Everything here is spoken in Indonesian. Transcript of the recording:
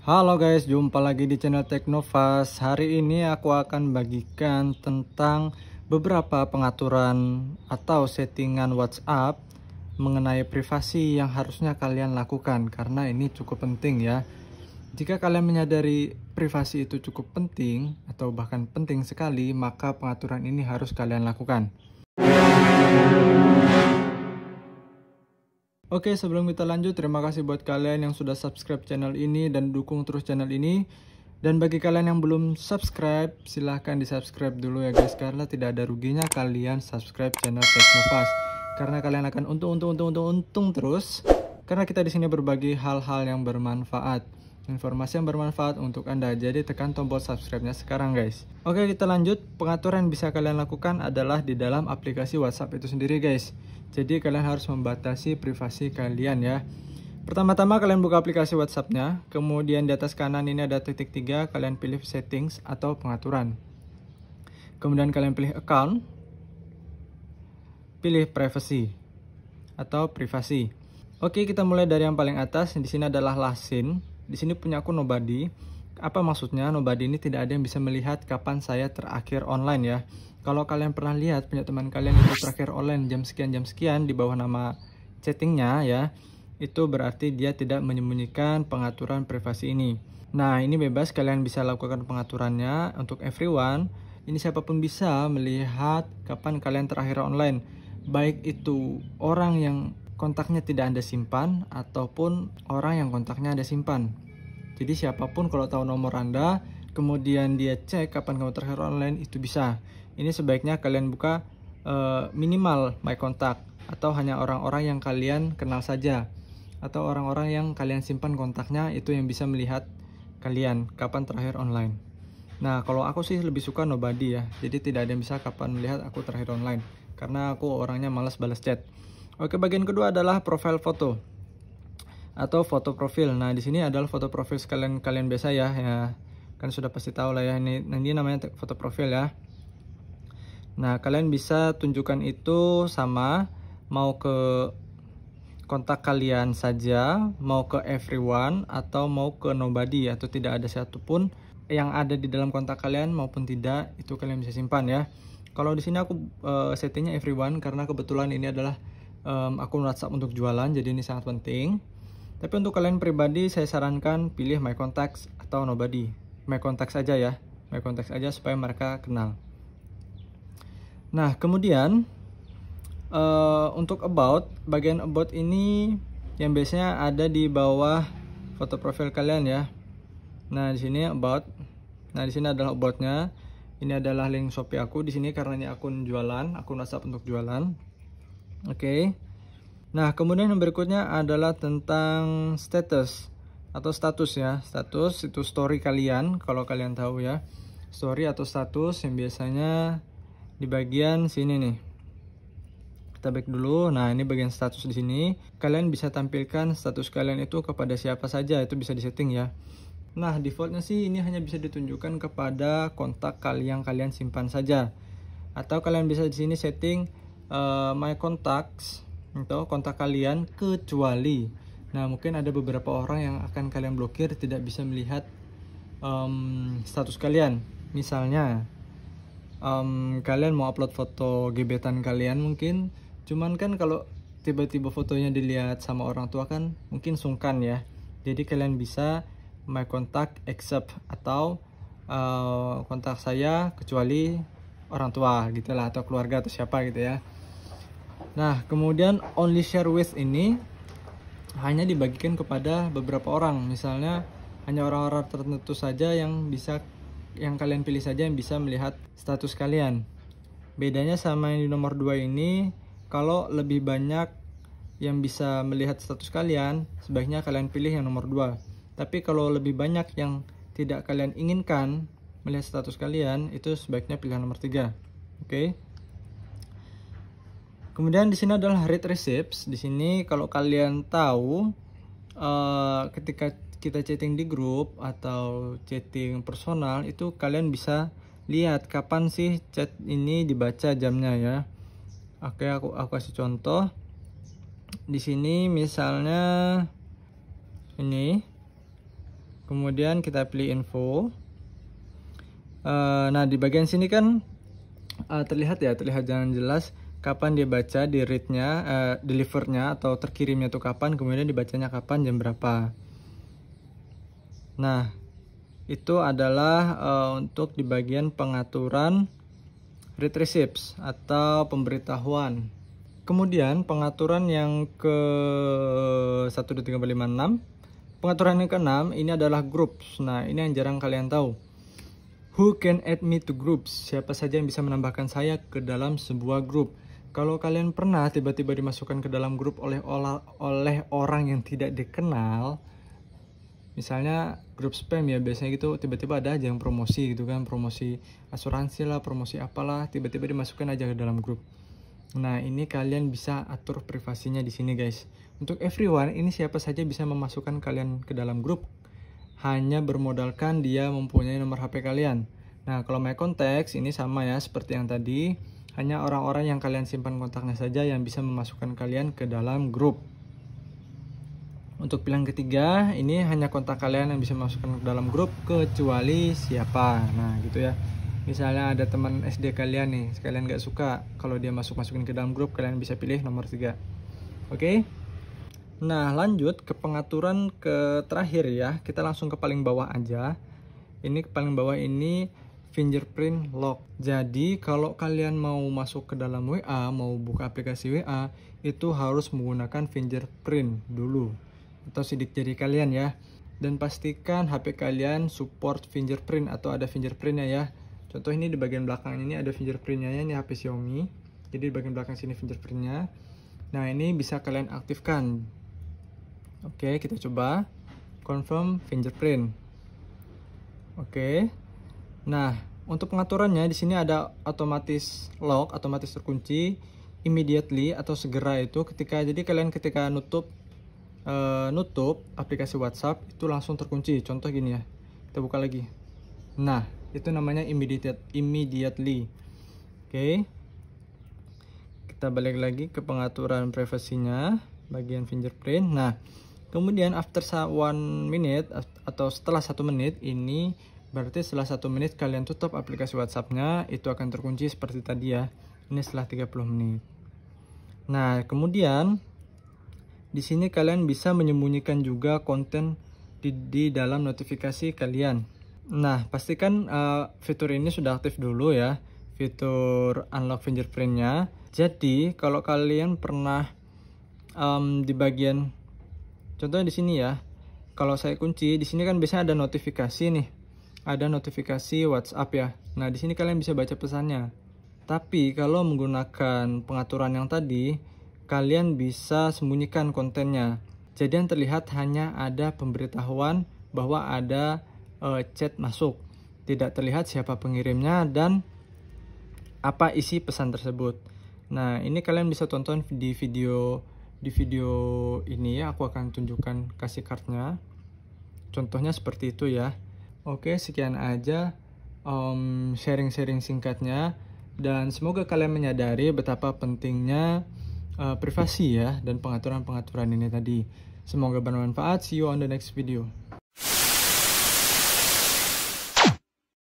Halo guys, jumpa lagi di channel Teknovas. Hari ini aku akan bagikan tentang beberapa pengaturan atau settingan WhatsApp mengenai privasi yang harusnya kalian lakukan, karena ini cukup penting ya. Jika kalian menyadari privasi itu cukup penting atau bahkan penting sekali, maka pengaturan ini harus kalian lakukan. Oke, sebelum kita lanjut, terima kasih buat kalian yang sudah subscribe channel ini dan dukung terus channel ini. Dan bagi kalian yang belum subscribe, silahkan di subscribe dulu ya guys, karena tidak ada ruginya kalian subscribe channel Teknovas, karena kalian akan untung terus, karena kita di sini berbagi hal-hal yang bermanfaat, informasi yang bermanfaat untuk Anda. Jadi tekan tombol subscribe-nya sekarang guys. Oke, kita lanjut. Pengaturan yang bisa kalian lakukan adalah di dalam aplikasi WhatsApp itu sendiri guys. Jadi kalian harus membatasi privasi kalian ya. Pertama-tama kalian buka aplikasi WhatsApp-nya, kemudian di atas kanan ini ada titik 3, kalian pilih settings atau pengaturan. Kemudian kalian pilih account, pilih privacy atau privasi. Oke, kita mulai dari yang paling atas. Di sini adalah last seen. Di sini punya aku nobody. Apa maksudnya? Nobody ini tidak ada yang bisa melihat kapan saya terakhir online ya. Kalau kalian pernah lihat punya teman kalian itu terakhir online jam sekian di bawah nama chattingnya ya, itu berarti dia tidak menyembunyikan pengaturan privasi ini. Nah, ini bebas, kalian bisa lakukan pengaturannya untuk everyone. Ini siapapun bisa melihat kapan kalian terakhir online, baik itu orang yang kontaknya tidak Anda simpan ataupun orang yang kontaknya Anda simpan. Jadi siapapun kalau tahu nomor Anda, kemudian dia cek kapan kamu terakhir online, itu bisa. Ini sebaiknya kalian buka minimal my contact, atau hanya orang-orang yang kalian kenal saja, atau orang-orang yang kalian simpan kontaknya, itu yang bisa melihat kalian kapan terakhir online. Nah, kalau aku sih lebih suka nobody ya, jadi tidak ada yang bisa kapan melihat aku terakhir online, karena aku orangnya malas balas chat. Oke, bagian kedua adalah profile foto atau foto profil. Nah, di sini adalah foto profil kalian biasa ya, kan sudah pasti tahu lah ya, ini namanya foto profil ya. Nah, kalian bisa tunjukkan itu sama, mau ke kontak kalian saja, mau ke everyone, atau mau ke nobody, atau tidak ada satupun yang ada di dalam kontak kalian maupun tidak, itu kalian bisa simpan ya. Kalau di sini aku settingnya everyone, karena kebetulan ini adalah akun WhatsApp untuk jualan, jadi ini sangat penting. Tapi untuk kalian pribadi, saya sarankan pilih my contacts atau nobody. My contacts aja ya, my contacts aja supaya mereka kenal. Nah, kemudian untuk about, bagian about ini yang biasanya ada di bawah foto profil kalian ya. Nah, di sini about. Nah, di sini adalah about-nya. Ini adalah link Shopee aku di sini karena ini akun jualan, akun WhatsApp untuk jualan. Oke. Nah, kemudian yang berikutnya adalah tentang status atau status ya. Status itu story kalian, kalau kalian tahu ya. Story atau status yang biasanya di bagian sini nih. Kita back dulu. Nah, ini bagian status di sini. Kalian bisa tampilkan status kalian itu kepada siapa saja, itu bisa disetting ya. Nah, defaultnya sih ini hanya bisa ditunjukkan kepada kontak yang kalian simpan saja. Atau kalian bisa di sini setting my contacts atau kontak kalian kecuali. Nah, mungkin ada beberapa orang yang akan kalian blokir tidak bisa melihat status kalian. Misalnya kalian mau upload foto gebetan kalian mungkin, cuman kan kalau tiba-tiba fotonya dilihat sama orang tua kan mungkin sungkan ya. Jadi kalian bisa my contact except atau kontak saya kecuali orang tua gitu lah, atau keluarga atau siapa gitu ya. Nah, kemudian only share with ini hanya dibagikan kepada beberapa orang, misalnya hanya orang-orang tertentu saja yang kalian pilih saja yang bisa melihat status kalian. Bedanya sama yang di nomor 2 ini, kalau lebih banyak yang bisa melihat status kalian, sebaiknya kalian pilih yang nomor 2. Tapi kalau lebih banyak yang tidak kalian inginkan melihat status kalian, itu sebaiknya pilih nomor 3. Oke. Kemudian di sini adalah read receipts. Di sini kalau kalian tahu ketika kita chatting di grup atau chatting personal, itu kalian bisa lihat kapan sih chat ini dibaca jamnya ya. Oke, aku kasih contoh. Di sini misalnya ini Kemudian kita pilih info. Nah, di bagian sini kan terlihat jangan jelas kapan dia baca, di read-nya, deliver-nya atau terkirimnya itu kapan, kemudian dibacanya kapan, jam berapa. Nah, itu adalah untuk di bagian pengaturan read receipts atau pemberitahuan. Kemudian pengaturan yang ke 1, 2, 3, 4, 5, 6. Pengaturan yang ke-6 ini adalah groups. Nah, ini yang jarang kalian tahu. Who can add me to groups? Siapa saja yang bisa menambahkan saya ke dalam sebuah grup? Kalau kalian pernah tiba-tiba dimasukkan ke dalam grup oleh orang yang tidak dikenal, misalnya grup spam ya, biasanya gitu, tiba-tiba ada aja yang promosi gitu kan, promosi asuransi lah, promosi apalah, tiba-tiba dimasukkan aja ke dalam grup. Nah, ini kalian bisa atur privasinya di sini, guys. Untuk everyone, ini siapa saja bisa memasukkan kalian ke dalam grup, hanya bermodalkan dia mempunyai nomor HP kalian. Nah, kalau my contacts ini sama ya seperti yang tadi, hanya orang-orang yang kalian simpan kontaknya saja yang bisa memasukkan kalian ke dalam grup. Untuk pilihan ketiga, ini hanya kontak kalian yang bisa memasukkan ke dalam grup kecuali siapa. Nah, gitu ya. Misalnya ada teman SD kalian nih, kalian nggak suka kalau dia masukin ke dalam grup, kalian bisa pilih nomor 3. Oke? Nah, lanjut ke pengaturan ke terakhir ya. Kita langsung ke paling bawah aja. Ini ke paling bawah ini fingerprint lock. Jadi, kalau kalian mau masuk ke dalam WA, mau buka aplikasi WA, itu harus menggunakan fingerprint dulu atau sidik jari kalian ya. Dan pastikan HP kalian support fingerprint atau ada fingerprintnya ya. Contoh ini di bagian belakang ini ada fingerprintnya ya, ini HP Xiaomi. Jadi di bagian belakang sini fingerprintnya. Nah, ini bisa kalian aktifkan. Oke, kita coba confirm fingerprint. Oke. Nah, untuk pengaturannya di sini ada otomatis lock, otomatis terkunci, immediately atau segera itu ketika, jadi kalian ketika nutup aplikasi WhatsApp itu langsung terkunci. Contoh gini ya. Kita buka lagi. Nah, itu namanya immediately. Oke. Kita balik lagi ke pengaturan privasinya, bagian fingerprint. Nah, kemudian after 1 minute atau setelah 1 menit, ini berarti setelah 1 menit kalian tutup aplikasi WhatsApp-nya, itu akan terkunci seperti tadi ya. Ini setelah 30 menit. Nah, kemudian di sini kalian bisa menyembunyikan juga konten di dalam notifikasi kalian. Nah, pastikan fitur ini sudah aktif dulu ya, fitur unlock fingerprint-nya. Jadi, kalau kalian pernah di bagian contohnya di sini ya, kalau saya kunci di sini kan biasanya ada notifikasi nih, ada notifikasi WhatsApp ya. Nah, di sini kalian bisa baca pesannya. Tapi kalau menggunakan pengaturan yang tadi, kalian bisa sembunyikan kontennya. Jadi yang terlihat hanya ada pemberitahuan bahwa ada chat masuk. Tidak terlihat siapa pengirimnya dan apa isi pesan tersebut. Nah, ini kalian bisa tonton di video ini ya, aku akan tunjukkan kasih cardnya. Contohnya seperti itu ya. Oke, sekian aja sharing-sharing singkatnya, dan semoga kalian menyadari betapa pentingnya privasi ya dan pengaturan-pengaturan ini tadi. Semoga bermanfaat. See you on the next video.